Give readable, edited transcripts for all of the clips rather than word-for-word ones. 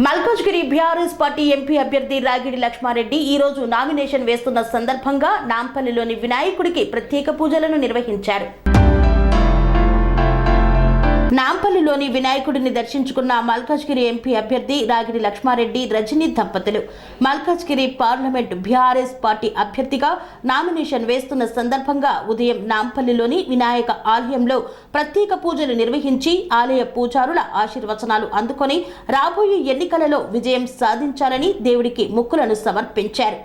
Malkajgiri BRS party MP అభ్యర్థి రాగిడి లక్ష్మారెడ్డి ఈ రోజు నామినేషన్ వేస్తున్న సందర్భంగా నాంపల్లిలోని వినాయకుడికి ప్రత్యేక పూజలను నిర్వహించారు. నాంపల్లిలోని వినాయకుడిని దర్శించుకున్న మల్కాజ్గిరి ఎంపీ అభ్యర్థి రాగిడి లక్ష్మారెడ్డి రజనీ దంపతులు మల్కాజ్గిరి పార్లమెంట్ బీఆర్ఎస్ పార్టీ అభ్యర్థిగా నామినేషన్ వేస్తున్న సందర్భంగా ఉదయం నాంపల్లిలోని వినాయక ఆలయంలో ప్రత్యేక పూజలు నిర్వహించి ఆలయ పూజారుల ఆశీర్వచనాలు అందుకొని రాబోయే ఎన్నికలలో విజయం సాధించాలని దేవుడికి మొక్కులను సమర్పించారు.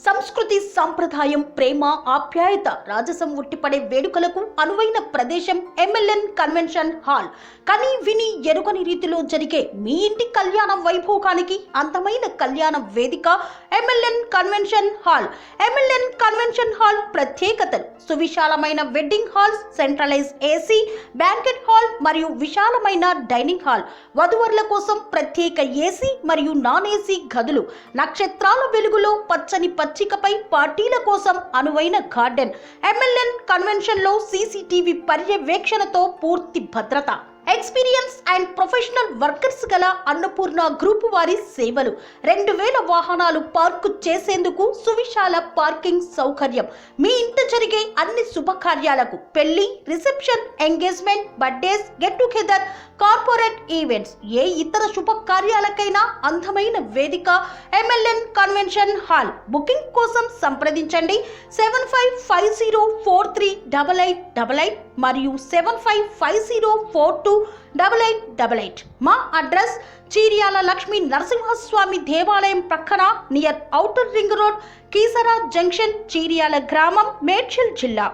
సంస్కృతి సంప్రదాయం ప్రేమ ఆప్యాయత రాజసం ఉట్టిపడే వేడుకలకు అనువైన ప్రదేశం ఎంఎల్ఎన్ కన్వెన్షన్ హాల్. కని విని ఎరుగని రీతిలో జరిగే మీ ఇంటి కళ్యాణ వైభోగానికి అందమైన కళ్యాణ వేదిక MLN convention hall. MLN convention hall ప్రత్యేకతలు: సువిశాలమైన wedding halls, centralise AC banquet hall మరియు విశాలమైన డైనింగ్ హాల్, వధువరుల కోసం ప్రత్యేక ఏసీ మరియు నాన్ ఏసీ గదులు, నక్షత్రాల వెలుగులో పచ్చని పచ్చికపై పార్టీల కోసం అనువైన గార్డెన్. ఎంఎల్ఎన్ కన్వెన్షన్ లో సీసీటీవీ పర్యవేక్షణతో పూర్తి భద్రత. ఎక్స్పీరియన్స్ అండ్ ప్రొఫెషనల్ వర్కర్స్ గల అన్నపూర్ణ గ్రూప్ వారి సేవలు. 2000 వాహనాలు పార్కు చేసేందుకు సువిశాల పార్కింగ్ సౌకర్యం. మీ ఇంట జరిగే అన్ని శుభకార్యాలకు, పెళ్లి, reception, engagement, birthdays, get together, corporate events, ఏ ఇతర శుభకార్యాలకైనా అందమైన వేదిక ఎంఎల్ఎన్ కన్వెన్షన్ హాల్. బుకింగ్ కోసం సంప్రదించండి 7550438888 మరియు 7550428888. మా అడ్రస్ చీర్యాల లక్ష్మీ నరసింహస్వామి దేవాలయం ప్రక్కన, near outer ring road, Keesara junction, Cheeryal గ్రామం, మేడ్చల్ జిల్లా.